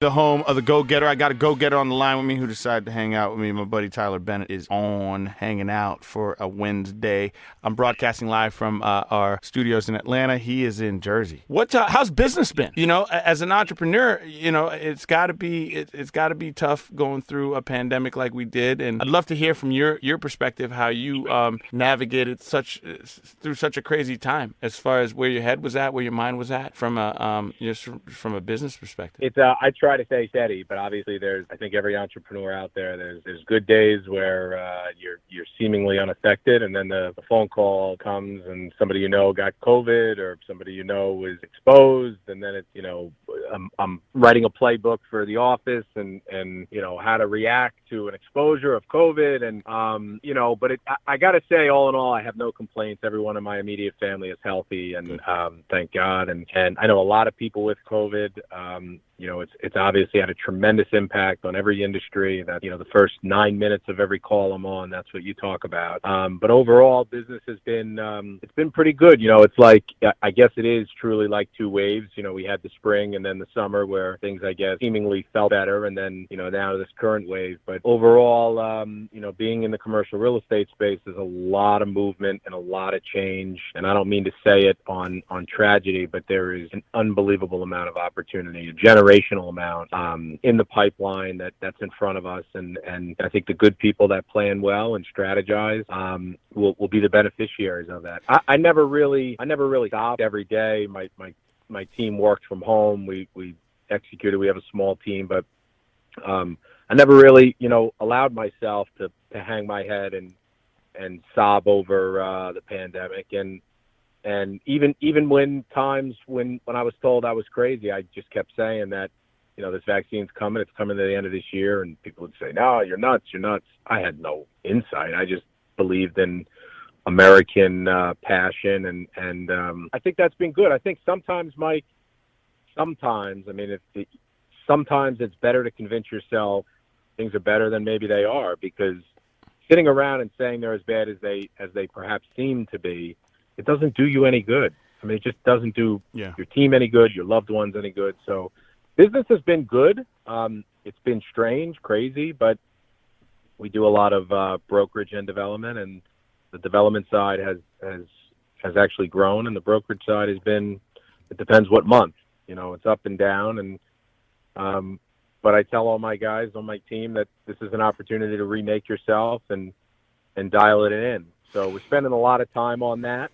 The home of the go-getter. I got a go-getter on the line with me who decided to hang out with me. My buddy Tyler Bennett is on hanging out for a Wednesday. I'm broadcasting live from our studios in Atlanta. He is in Jersey. How's business been? You know, as an entrepreneur, you know, it's got to be tough going through a pandemic like we did. And I'd love to hear from your perspective how you navigated through such a crazy time, as far as where your head was at, where your mind was at, from a business perspective. It's I try to stay steady, but obviously I think every entrepreneur out there, there's good days where you're seemingly unaffected, and then the phone call comes and somebody got COVID, or somebody was exposed, and then it's I'm writing a playbook for the office and how to react to an exposure of COVID, and but I got to say, all in all, I have no complaints. Everyone in my immediate family is healthy, and thank God, and I know a lot of people with COVID. It's obviously had a tremendous impact on every industry. That the first 9 minutes of every call I'm on, that's what you talk about. But overall, business has been it's been pretty good. It's like, I guess it is truly like two waves. We had the spring and then the summer where things, I guess, seemingly felt better, and then now this current wave. But overall, being in the commercial real estate space, there's a lot of movement and a lot of change. And I don't mean to say it on tragedy, but there is an unbelievable amount of opportunity, a generational amount in the pipeline that's in front of us, and I think the good people that plan well and strategize will be the beneficiaries of that. I never really stopped every day. My team worked from home. We executed. We have a small team, but I never really allowed myself to hang my head and sob over the pandemic, and even when I was told I was crazy, I just kept saying that this vaccine's coming. It's coming at the end of this year. And people would say, no, you're nuts. I had no insight. I just believed in American passion. And I think that's been good. I think sometimes, Mike, sometimes it's better to convince yourself things are better than maybe they are, because sitting around and saying they're as bad as they perhaps seem to be, it doesn't do you any good. It just doesn't do your team any good, your loved ones any good. So business has been good. It's been strange, crazy, but we do a lot of brokerage and development, and the development side has actually grown, and the brokerage side has been, it depends what month. It's up and down, and but I tell all my guys on my team that this is an opportunity to remake yourself and dial it in. So we're spending a lot of time on that.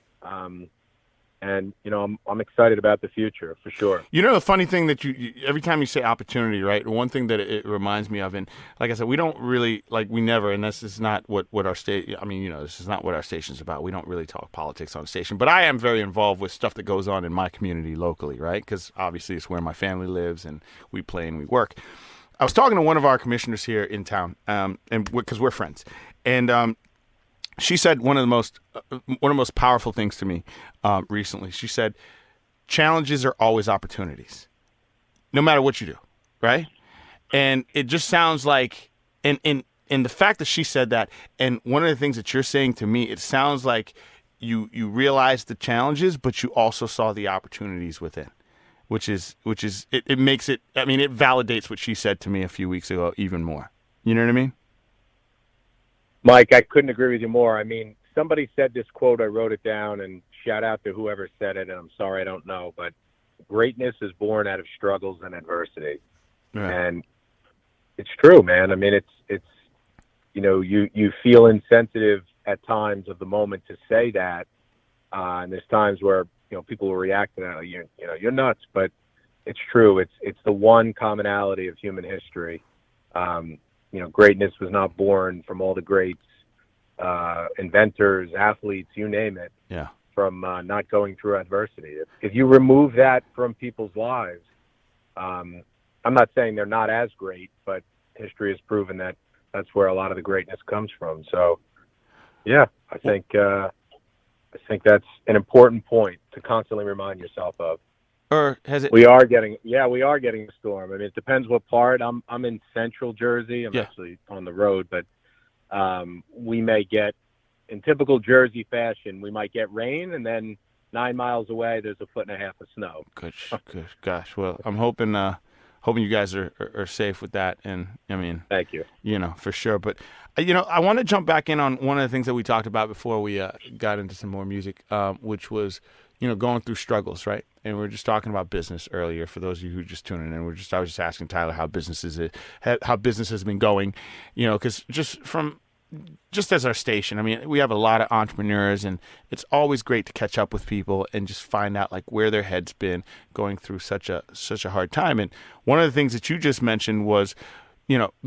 And I'm excited about the future for sure. The funny thing that you every time you say opportunity, right? One thing that it reminds me of, and like I said, we don't really we never, and this is not what our state. This is not what our station's about. We don't really talk politics on the station, but I am very involved with stuff that goes on in my community locally, right? Because obviously it's where my family lives, and we play and we work. I was talking to one of our commissioners here in town, and because we're friends, and she said one of the most powerful things to me recently. She said, "Challenges are always opportunities, no matter what you do, right?" And it just sounds like, in the fact that she said that, and one of the things that you're saying to me, it sounds like you realized the challenges, but you also saw the opportunities within, which is it makes it. It validates what she said to me a few weeks ago even more. You know what I mean? Mike, I couldn't agree with you more. Somebody said this quote, I wrote it down, and shout out to whoever said it, and I'm sorry I don't know, but greatness is born out of struggles and adversity. Yeah. And it's true, man. It's you feel insensitive at times of the moment to say that, and there's times where people will react to that, you're nuts, but it's true. It's the one commonality of human history. Greatness was not born from all the greats, inventors, athletes, you name it, from not going through adversity. If you remove that from people's lives, I'm not saying they're not as great, but history has proven that that's where a lot of the greatness comes from. So, yeah, I think that's an important point to constantly remind yourself of. Or has it? We are getting a storm. It depends what part. I'm in central Jersey. I'm actually on the road, but we may get, in typical Jersey fashion, we might get rain, and then 9 miles away there's 1.5 feet of snow. Good gosh. Well, I'm hoping hoping you guys are safe with that. And I mean, Thank you. for sure. But I want to jump back in on one of the things that we talked about before we got into some more music, which was going through struggles, right? And we were just talking about business earlier. For those of you who are just tuning in, I was just asking Tyler how business has been going, because just as our station, I mean, we have a lot of entrepreneurs, and it's always great to catch up with people and just find out like where their head's been going through such a hard time. And one of the things that you just mentioned was,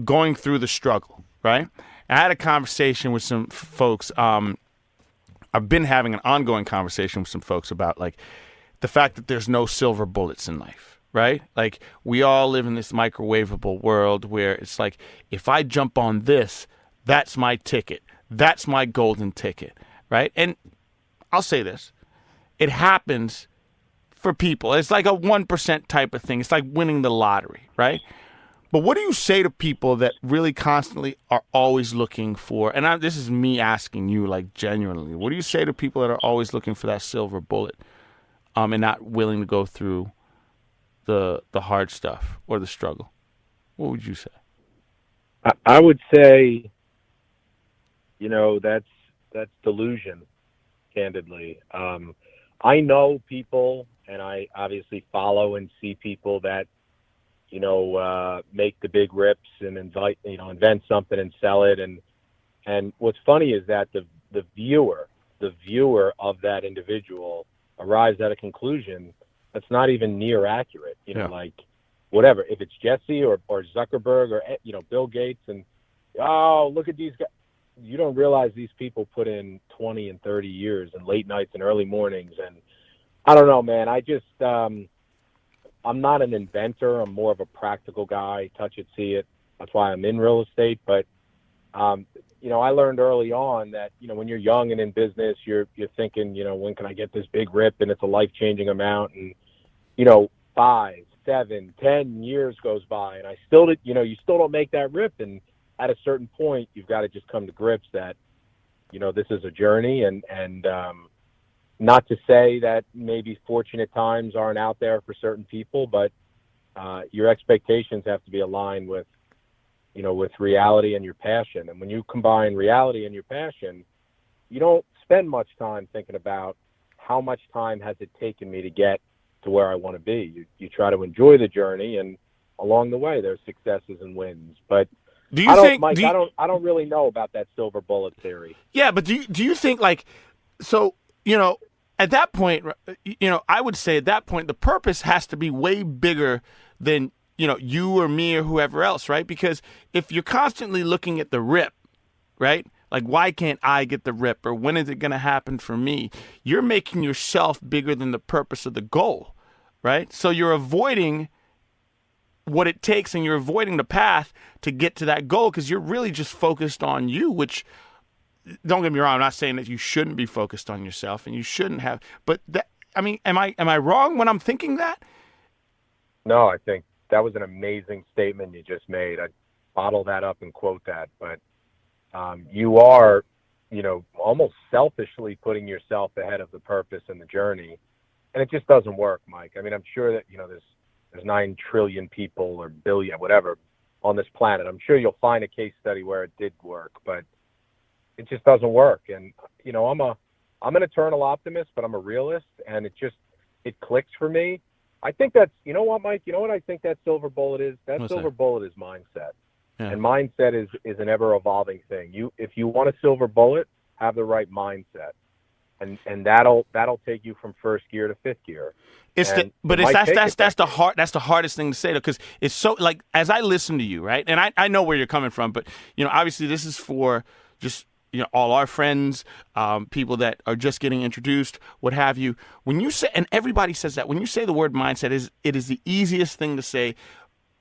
going through the struggle, right? I had a conversation with some folks. I've been having an ongoing conversation with some folks about like the fact that there's no silver bullets in life, right? Like we all live in this microwavable world where it's like, if I jump on this, that's my ticket. That's my golden ticket, right? And I'll say this. It happens for people. It's like a 1% type of thing. It's like winning the lottery, right? But what do you say to people that really constantly are always looking for, and this is me asking you like genuinely, what do you say to people that are always looking for that silver bullet and not willing to go through the hard stuff or the struggle? What would you say? I would say, that's delusion, candidly. I know people, and I obviously follow and see people that, make the big rips and invent something and sell it. And what's funny is that the viewer of that individual arrives at a conclusion that's not even near accurate. Like whatever, if it's Jesse or Zuckerberg or, Bill Gates, and, oh, look at these guys. You don't realize these people put in 20 and 30 years and late nights and early mornings. And I don't know, man, I just, I'm not an inventor. I'm more of a practical guy, touch it, see it. That's why I'm in real estate. But, I learned early on that, when you're young and in business, you're thinking, when can I get this big rip? And it's a life-changing amount. And, 5, 7, 10 years goes by, and I still, you still don't make that rip. And at a certain point, you've got to just come to grips that, this is a journey, and not to say that maybe fortunate times aren't out there for certain people, but your expectations have to be aligned with, with reality and your passion. And when you combine reality and your passion, you don't spend much time thinking about how much time has it taken me to get to where I want to be. You try to enjoy the journey, and along the way, there's successes and wins. But do you think, Mike, I don't really know about that silver bullet theory. Yeah, but do you think like, so, at that point, I would say at that point, the purpose has to be way bigger than, you or me or whoever else, right? Because if you're constantly looking at the rip, right? Like, why can't I get the rip? Or when is it going to happen for me? You're making yourself bigger than the purpose of the goal, right? So you're avoiding what it takes, and you're avoiding the path to get to that goal because you're really just focused on you, which, don't get me wrong, I'm not saying that you shouldn't be focused on yourself and you shouldn't have, but am I wrong when I'm thinking that? No, I think that was an amazing statement you just made. I'd bottle that up and quote that, but you are, almost selfishly putting yourself ahead of the purpose and the journey, and it just doesn't work, Mike. I mean, I'm sure that, there's 9 trillion people or billion, whatever, on this planet. I'm sure you'll find a case study where it did work, but it just doesn't work. And, I'm an eternal optimist, but I'm a realist, and it clicks for me. I think that's, what, Mike, what I think that silver bullet is? That silver bullet is mindset. Yeah. And mindset is an ever evolving thing. If you want a silver bullet, have the right mindset. And that'll take you from first gear to fifth gear. That's the hardest thing to say, because it's so, like, as I listen to you, right, and I know where you're coming from, but obviously this is for just all our friends, people that are just getting introduced, what have you. When you say, and everybody says that, when you say the word mindset, it is the easiest thing to say,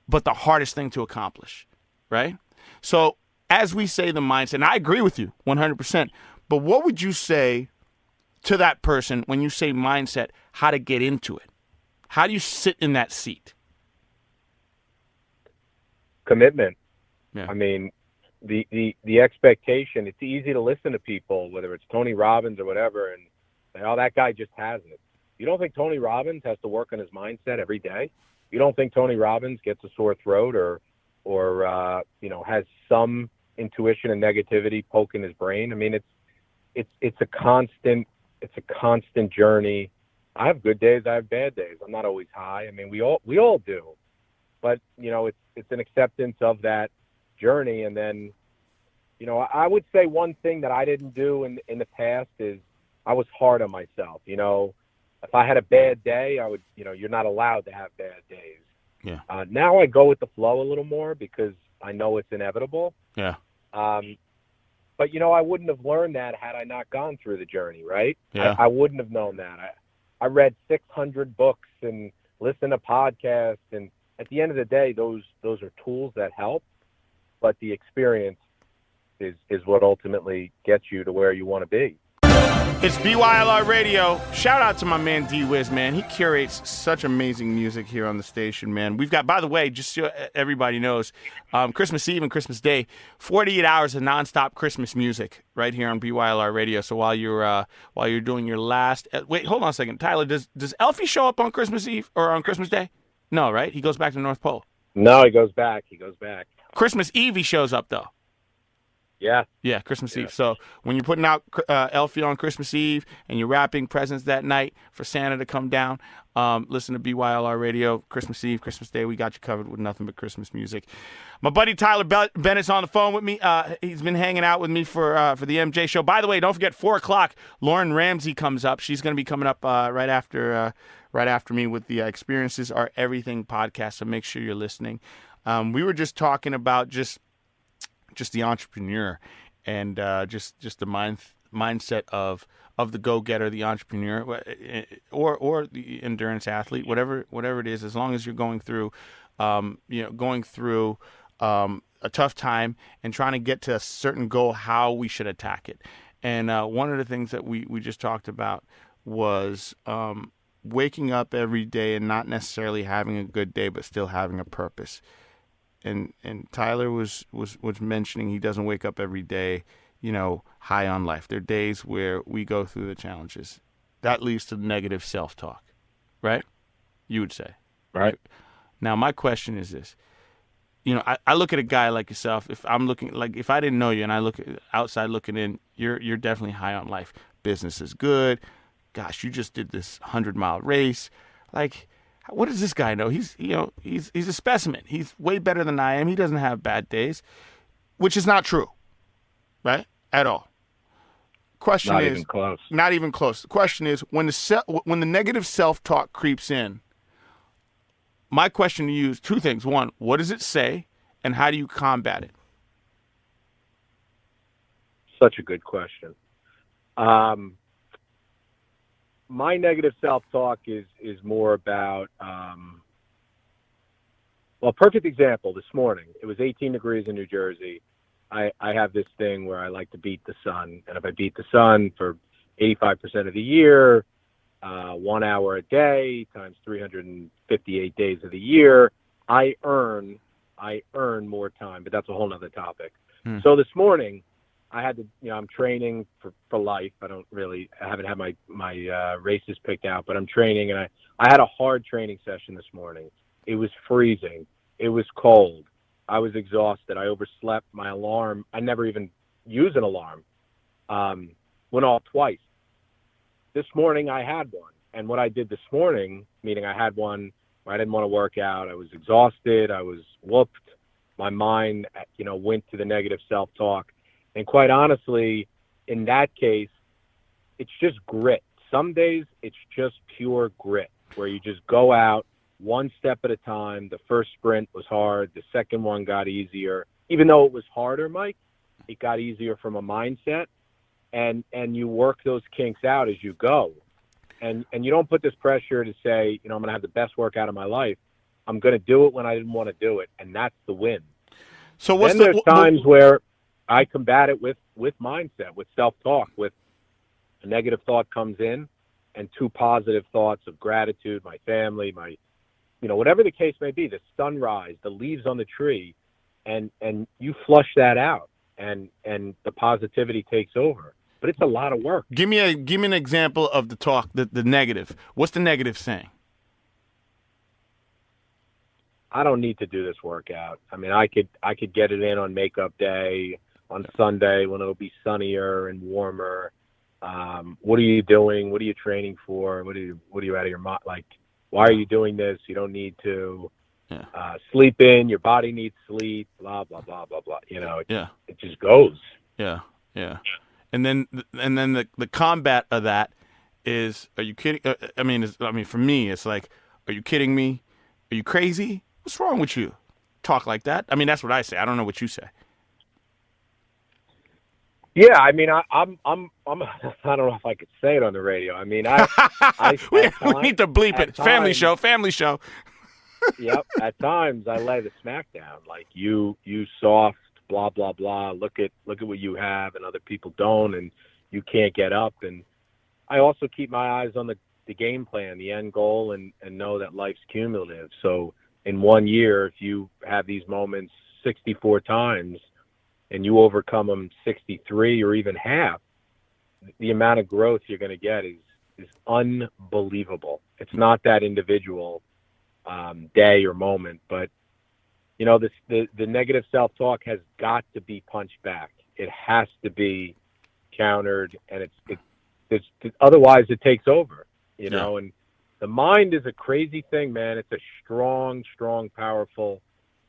but the hardest thing to accomplish, right? So as we say the mindset, and I agree with you 100%, but what would you say to that person when you say mindset, how to get into it? How do you sit in that seat? Commitment. Yeah. I mean, the expectation, it's easy to listen to people, whether it's Tony Robbins or whatever, and say, oh, that guy just has it. You don't think Tony Robbins has to work on his mindset every day? You don't think Tony Robbins gets a sore throat or has some intuition and negativity poking his brain? I mean, it's a constant journey. I have good days, I have bad days. I'm not always high. I mean, we all do, but it's an acceptance of that journey. And then, I would say one thing that I didn't do in the past is I was hard on myself. If I had a bad day, I would, you're not allowed to have bad days. Yeah. Now I go with the flow a little more because I know it's inevitable. Yeah. But I wouldn't have learned that had I not gone through the journey, right? Yeah. I wouldn't have known that. I read 600 books and listened to podcasts, and at the end of the day, those are tools that help, but the experience is what ultimately gets you to where you want to be. It's BYLR Radio. Shout out to my man D-Wiz, man. He curates such amazing music here on the station, man. We've got, by the way, just so everybody knows, Christmas Eve and Christmas Day, 48 hours of nonstop Christmas music right here on BYLR Radio. So while you're doing your last, wait, hold on a second, Tyler. Does Elfie show up on Christmas Eve or on Christmas Day? No, right? He goes back to the North Pole. No, he goes back. Christmas Eve he shows up though. Yeah. Yeah, Christmas Eve. So when you're putting out Elfie on Christmas Eve and you're wrapping presents that night for Santa to come down, listen to BYLR Radio, Christmas Eve, Christmas Day. We got you covered with nothing but Christmas music. My buddy Tyler Bennett's on the phone with me. He's been hanging out with me for the MJ show. By the way, don't forget, 4 o'clock, Lauren Ramsey comes up. She's going to be coming up right after me with the Experiences Are Everything podcast, so make sure you're listening. We were just talking about just the entrepreneur and just the mindset of the go-getter, the entrepreneur, or the endurance athlete, whatever it is, as long as you're going through a tough time and trying to get to a certain goal, how we should attack it. And one of the things that we just talked about was waking up every day and not necessarily having a good day, but still having a purpose. And Tyler was mentioning he doesn't wake up every day, high on life. There are days where we go through the challenges. That leads to negative self-talk, right? You would say. Right. Now, my question is this. I look at a guy like yourself. If I didn't know you and I look outside looking in, you're definitely high on life. Business is good. Gosh, you just did this 100-mile race. What does this guy know? He's a specimen. He's way better than I am. He doesn't have bad days, which is not true, right? At all. Question not is even close. Not even close. The question is when the negative self-talk creeps in. My question to you is 2 things. 1, what does it say, and how do you combat it? Such a good question. My negative self-talk is more about, perfect example, this morning. It was 18 degrees in New Jersey. I have this thing where I like to beat the sun. And if I beat the sun for 85% of the year, 1 hour a day times 358 days of the year, I earn more time. But that's a whole nother topic. So this morning, I had to, I'm training for life. I haven't had my races picked out, but I'm training, and I had a hard training session this morning. It was freezing. It was cold. I was exhausted. I overslept. My alarm, I never even use an alarm, went off twice. This morning I had one. And what I did this morning, meaning I had one where I didn't want to work out. I was exhausted. I was whooped. My mind, went to the negative self-talk. And quite honestly, in that case, it's just grit. Some days it's just pure grit, where you just go out one step at a time. The first sprint was hard. The second one got easier. Even though it was harder, Mike, it got easier from a mindset. And you work those kinks out as you go. And you don't put this pressure to say, I'm going to have the best workout of my life. I'm going to do it when I didn't want to do it. And that's the win. So there's times where I combat it with mindset, with self-talk, with a negative thought comes in and 2 positive thoughts of gratitude, my family, whatever the case may be, the sunrise, the leaves on the tree, and you flush that out and the positivity takes over. But it's a lot of work. Give me an example of the talk, the negative. What's the negative saying? I don't need to do this workout. I mean, I could get it in on makeup day, on Sunday when it'll be sunnier and warmer. What are you doing? What are you training for? What are you out of your mind? Like, why are you doing this? You don't need to. Yeah. Sleep in. Your body needs sleep. Blah blah blah blah blah. Yeah. It just goes. Yeah. Yeah. And then the combat of that is, are you kidding? I mean, for me, it's like, are you kidding me? Are you crazy? What's wrong with you? Talk like that. I mean, that's what I say. I don't know what you say. Yeah, I mean, I'm I don't know if I could say it on the radio. I mean, we need to bleep it. Family show. Yep. At times, I lay the smack down, like you soft, blah blah blah. Look at what you have, and other people don't, and you can't get up. And I also keep my eyes on the game plan, the end goal, and know that life's cumulative. So in 1 year, if you have these moments 64 times and you overcome them 63 or even half, the amount of growth you're going to get is unbelievable. It's not that individual day or moment, but the negative self-talk has got to be punched back. It has to be countered, and it's otherwise it takes over. And the mind is a crazy thing, man. It's a strong, powerful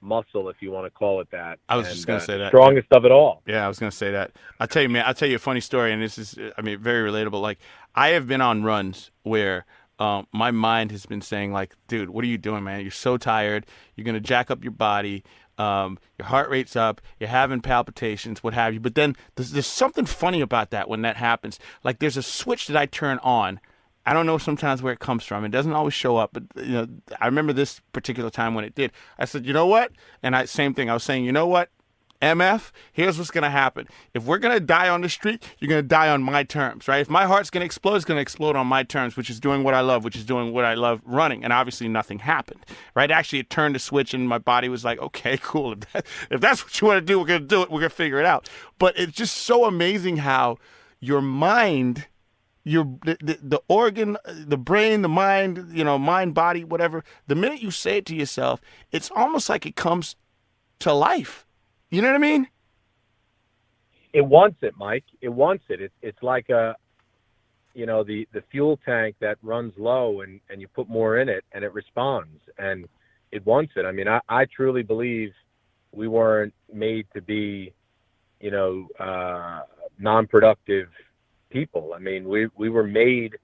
muscle, if you want to call it that. I was just going to say that. Strongest of it all. Yeah, I was going to say that. I'll tell you a funny story, and this is, very relatable. Like, I have been on runs where my mind has been saying, like, dude, what are you doing, man? You're so tired. You're going to jack up your body. Your heart rate's up. You're having palpitations, what have you. But then there's something funny about that when that happens. Like, there's a switch that I turn on. I don't know sometimes where it comes from. It doesn't always show up, but I remember this particular time when it did. I said, you know what? And same thing. I was saying, you know what? MF, here's what's going to happen. If we're going to die on the street, you're going to die on my terms, right? If my heart's going to explode, it's going to explode on my terms, which is doing what I love, running. And obviously nothing happened, right? Actually, it turned a switch and my body was like, okay, cool. If that's what you want to do, we're going to do it. We're going to figure it out. But it's just so amazing how your mind, the organ, the brain, the mind, mind, body, whatever, the minute you say it to yourself, it's almost like it comes to life. You know what I mean? It wants it, Mike. It wants it. It's like the fuel tank that runs low and you put more in it and it responds and it wants it. I mean, I truly believe we weren't made to be, non-productive people. I mean, we were made,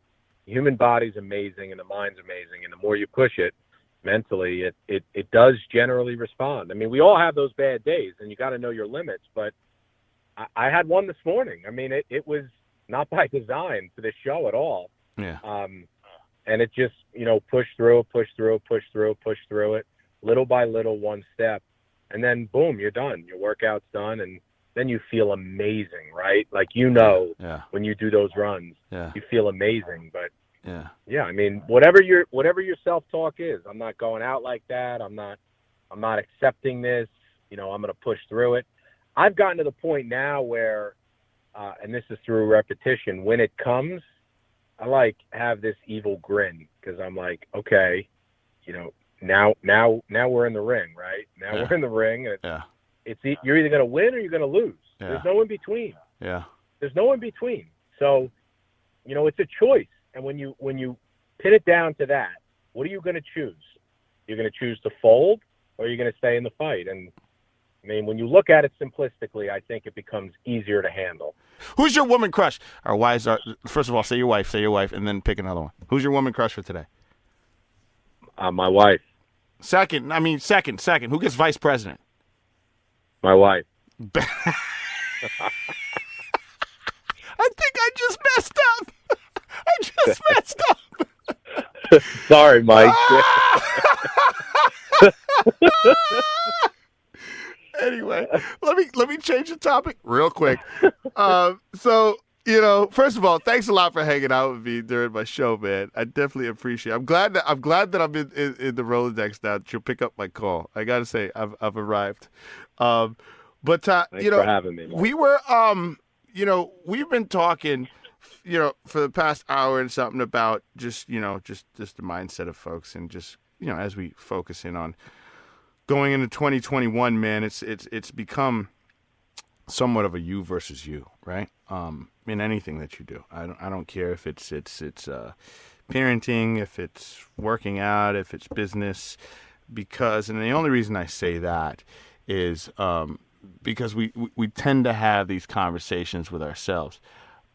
human body's amazing and the mind's amazing. And the more you push it, mentally, it does generally respond. I mean, we all have those bad days, and you got to know your limits. But I had one this morning. I mean, it was not by design for this show at all. Yeah. And it just, push through it, little by little, one step, and then boom, you're done. Your workout's done, and then you feel amazing, right? Like Yeah. when you do those runs, Yeah. you feel amazing, but. Yeah. I mean, whatever your self-talk is, I'm not going out like that. I'm not accepting this. I'm going to push through it. I've gotten to the point now where, and this is through repetition, when it comes, I have this evil grin because I'm like, okay, now we're in the ring, right? Now we're in the ring. And you're either going to win or you're going to lose. Yeah. There's no in between. Yeah. There's no in between. So, it's a choice. And when you pin it down to that, what are you going to choose? You're going to choose to fold, or you're going to stay in the fight. And I mean, when you look at it simplistically, I think it becomes easier to handle. Who's your woman crush? Or first of all, say your wife, and then pick another one. Who's your woman crush for today? My wife. Second. Who gets vice president? My wife. I think I just messed up. Sorry, Mike. Anyway, let me change the topic real quick. So, first of all, thanks a lot for hanging out with me during my show, man. I definitely appreciate it. I'm glad that I'm in the Rolodex now that you'll pick up my call. I gotta say, I've arrived. But thanks for having me, Mike. We were we've been talking for the past hour and something about just the mindset of folks and just, as we focus in on going into 2021, man, it's become somewhat of a you versus you, right? In anything that you do, I don't care if it's parenting, if it's working out, if it's business, because, and the only reason I say that is because we tend to have these conversations with ourselves.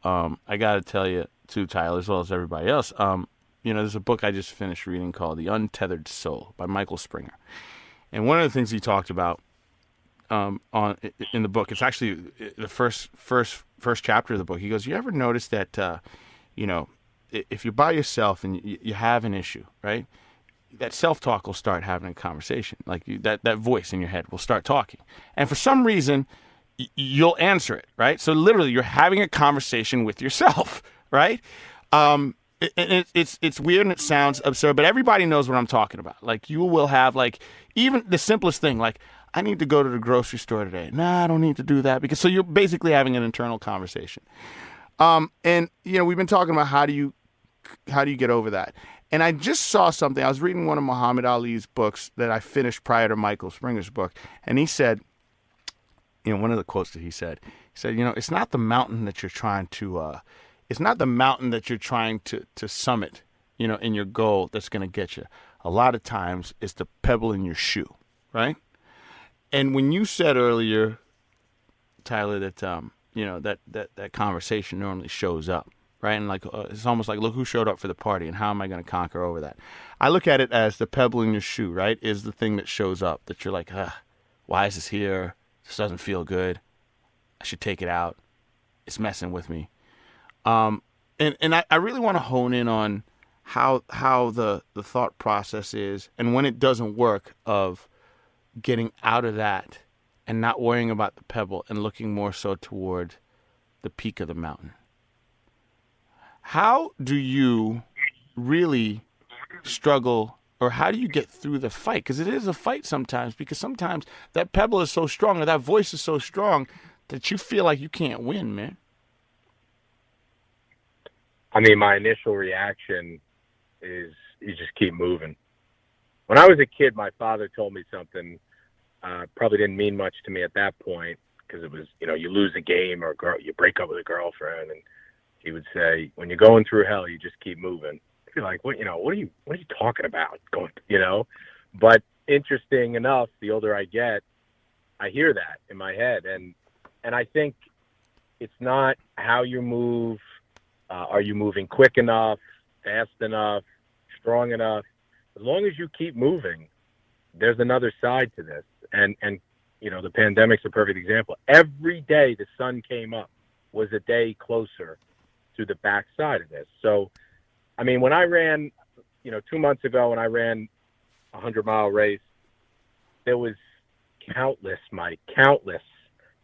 I got to tell you too, Tyler, as well as everybody else. There's a book I just finished reading called The Untethered Soul by Michael Springer, and one of the things he talked about in the book, it's actually the first chapter of the book. He goes, "You ever notice that if you're by yourself and you have an issue, right? That self-talk will start having a conversation. Like that voice in your head will start talking. And for some reason, you'll answer it, right? So literally, you're having a conversation with yourself, right? It's weird and it sounds absurd, but everybody knows what I'm talking about. Like you will have even the simplest thing, like, I need to go to the grocery store today. Nah, I don't need to do that, because so you're basically having an internal conversation. And we've been talking about how do you get over that? And I just saw something. I was reading one of Muhammad Ali's books that I finished prior to Michael Springer's book, and he said, one of the quotes that he said, it's not the mountain that you're trying to, summit, in your goal that's going to get you. A lot of times, it's the pebble in your shoe, right? And when you said earlier, Tyler, that that conversation normally shows up, right? And it's almost like, look who showed up for the party, and how am I going to conquer over that? I look at it as the pebble in your shoe, right? Is the thing that shows up that you're like, why is this here? This doesn't feel good. I should take it out. It's messing with me. And I really want to hone in on how the thought process is, and when it doesn't work, of getting out of that and not worrying about the pebble and looking more so toward the peak of the mountain. How do you really struggle, or how do you get through the fight? Because it is a fight sometimes, because sometimes that pebble is so strong, or that voice is so strong, that you feel like you can't win, man. I mean, my initial reaction is you just keep moving. When I was a kid, my father told me something, probably didn't mean much to me at that point, because it was, you lose a game, or you break up with a girlfriend, and he would say, when you're going through hell, you just keep moving. You're like, what are you talking about? But interesting enough, the older I get, I hear that in my head. And I think it's not how you move. Are you moving quick enough, fast enough, strong enough? As long as you keep moving, there's another side to this. And the pandemic's a perfect example. Every day the sun came up was a day closer to the backside of this. So, I mean, when I ran, 2 months ago, when I ran a 100-mile race, there was countless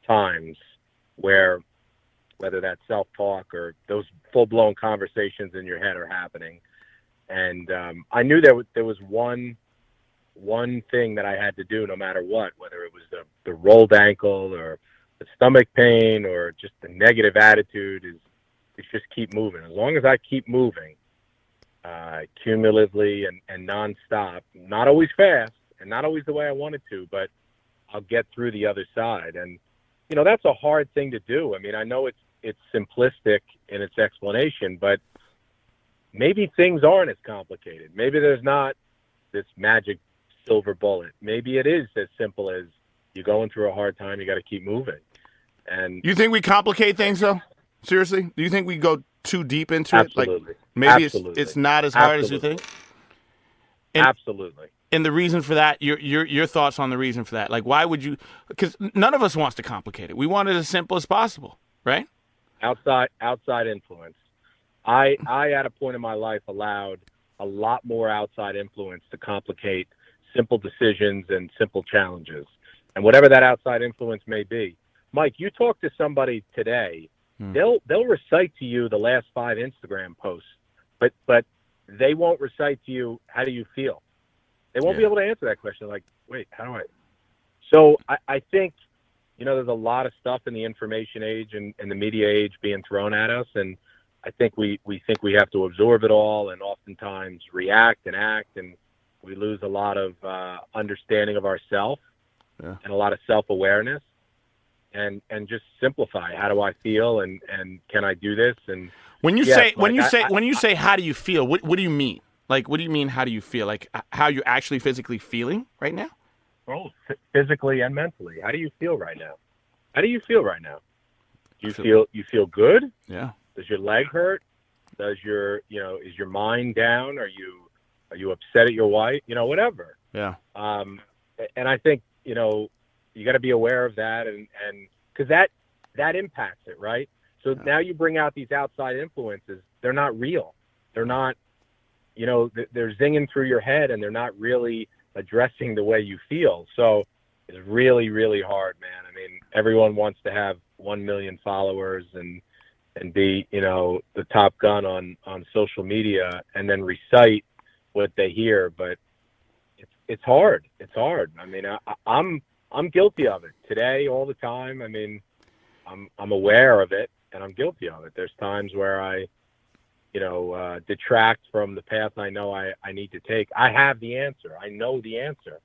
times where, whether that's self-talk or those full-blown conversations in your head are happening. And I knew there was one thing that I had to do no matter what, whether it was the rolled ankle or the stomach pain or just the negative attitude, is just keep moving. As long as I keep moving, cumulatively and nonstop, not always fast and not always the way I wanted to, but I'll get through the other side. And, that's a hard thing to do. I mean, I know it's simplistic in its explanation, but maybe things aren't as complicated. Maybe there's not this magic silver bullet. Maybe it is as simple as you're going through a hard time, you got to keep moving. And you think we complicate things, though? Seriously? Do you think we go too deep into absolutely. it? Like maybe absolutely. it's not as hard absolutely. as you think? Absolutely. And the reason for that, your thoughts on the reason for that? Like, why would you? Because none of us wants to complicate it. We want it as simple as possible, right? Outside influence. I at a point in my life allowed a lot more outside influence to complicate simple decisions and simple challenges. And whatever that outside influence may be. Mike, you talk to somebody today, they'll recite to you the last 5 Instagram posts, but they won't recite to you, how do you feel? They won't be able to answer that question. Like, wait, how do I? So I think, there's a lot of stuff in the information age and the media age being thrown at us. And I think we think we have to absorb it all and oftentimes react and act. And We lose a lot of understanding of ourselves Yeah. and a lot of self-awareness, and just simplify. How do I feel, and can I do this? And When you yes, say when Mike, you say how do you feel? What do you mean? Like, what do you mean? How do you feel? Like, how you're actually physically feeling right now? both physically and mentally. How do you feel right now? How do you feel right now? Do you feel good? Yeah. Does your leg hurt? Does your is your mind down? Are you upset at your wife? Whatever. Yeah. And I think you got to be aware of that, and because that impacts it, right? So now you bring out these outside influences. They're not real. They're not, they're zinging through your head, and they're not really addressing the way you feel. So it's really, really hard, man. I mean, everyone wants to have 1 million followers and be, the top gun on social media, and then recite what they hear. But it's hard. It's hard. I mean, I'm guilty of it today, all the time. I mean, I'm aware of it, and I'm guilty of it. There's times where I, detract from the path I know I need to take. I have the answer. I know the answer,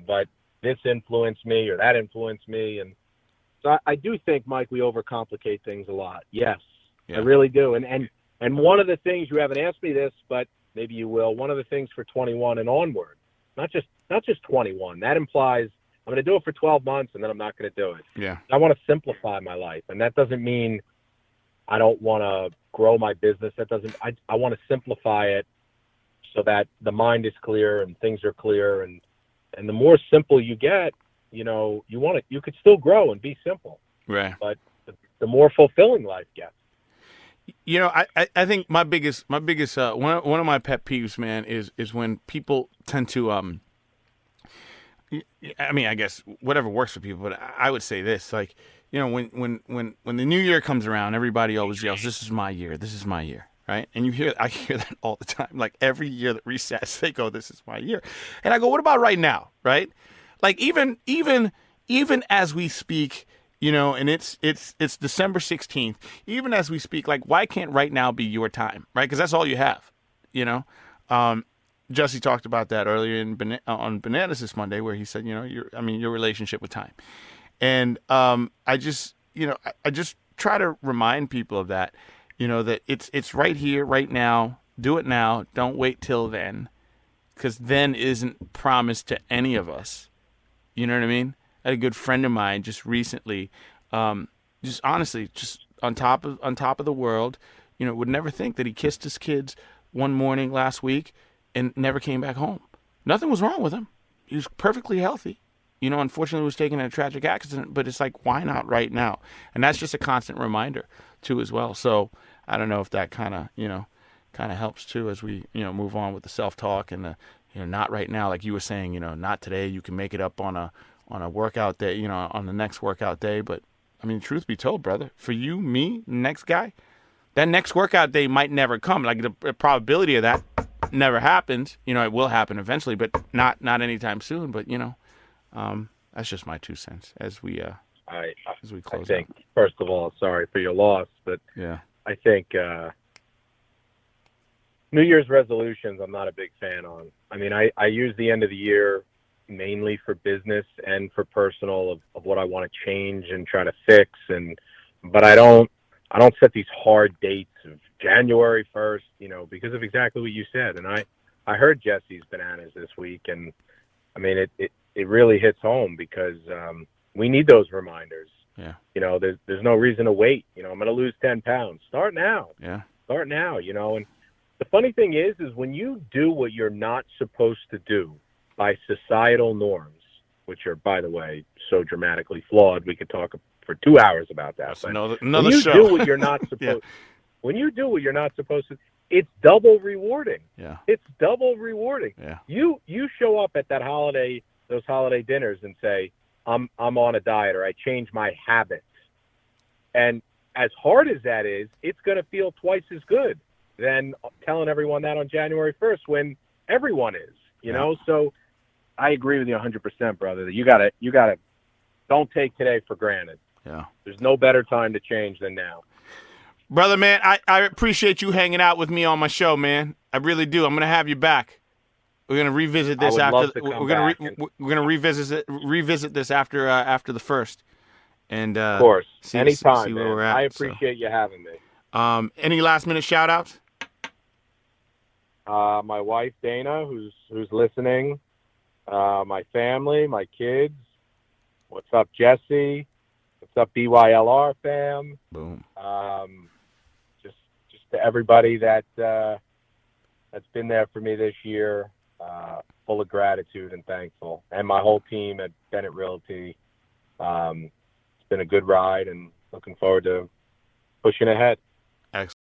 but this influenced me or that influenced me. And so I do think, Mike, we overcomplicate things a lot. Yes, Yeah. I really do. And one of the things, you haven't asked me this, but maybe you will, one of the things for 21 and onward, not just 21, that implies I'm going to do it for 12 months and then I'm not going to do it. Yeah. I want to simplify my life. And that doesn't mean I don't want to grow my business. I want to simplify it so that the mind is clear and things are clear. And the more simple you get, you could still grow and be simple. Right. But the more fulfilling life gets. I think my biggest one of my pet peeves, man, is when people tend to I mean, I guess whatever works for people, but I would say this, like, when the new year comes around, everybody always yells, "This is my year. This is my year." Right? And I hear that all the time. Like, every year that resets, they go, "This is my year." And I go, "What about right now?" Right? Like, even as we speak, and it's December 16th. Even as we speak, like, why can't right now be your time? Right? Because that's all you have. Jesse talked about that earlier on Bananas this Monday, where he said, your relationship with time. And I just try to remind people of that, that it's right here, right now. Do it now. Don't wait till then, because then isn't promised to any of us. You know what I mean? I had a good friend of mine just recently, just honestly, just on top of the world, would never think that he kissed his kids one morning last week and never came back home. Nothing was wrong with him. He was perfectly healthy. Unfortunately, was taken in a tragic accident, but it's like, why not right now? And that's just a constant reminder too, as well. So I don't know if that kind of helps too, as we, move on with the self-talk and the, not right now, like you were saying, not today. You can make it up on a workout day, on the next workout day. But I mean, truth be told, brother, for you, me, next guy, that next workout day might never come. Like, the probability of that never happens. It will happen eventually, but not anytime soon. But that's just my 2 cents as we close. I think, first of all, sorry for your loss, but yeah, I think New Year's resolutions I'm not a big fan on. I mean, I use the end of the year mainly for business and for personal of what I want to change and try to fix, but I don't set these hard dates of January 1st, because of exactly what you said. And I heard Jesse's Bananas this week, and I mean, it really hits home because we need those reminders. Yeah. There's no reason to wait. I'm going to lose 10 pounds. Start now. Yeah. Start now, and the funny thing is when you do what you're not supposed to do by societal norms, which are, by the way, so dramatically flawed, we could talk for 2 hours about that. That's but another when you show. do what you're not supposed, Yeah. When you do what you're not supposed to, it's double rewarding. Yeah. It's double rewarding. Yeah. You show up at those holiday dinners and say, I'm on a diet, or I changed my habits. And as hard as that is, it's going to feel twice as good than telling everyone that on January 1st when everyone is, you know? So I agree with you 100%, brother, that you gotta don't take today for granted. Yeah. There's no better time to change than now. Brother, man, I appreciate you hanging out with me on my show, man. I really do. I'm going to have you back. We're gonna revisit I this would after. love to come back. And, We're gonna revisit this after the first, and of course, see anytime, where we're man. at. I So, appreciate you having me. any last minute shout outs? My wife Dana, who's listening. My family, my kids. What's up, Jesse? What's up, BYLR fam? Boom. Just to everybody that's been there for me this year. Full of gratitude and thankful, and my whole team at Bennett Realty. It's been a good ride, and looking forward to pushing ahead. Excellent.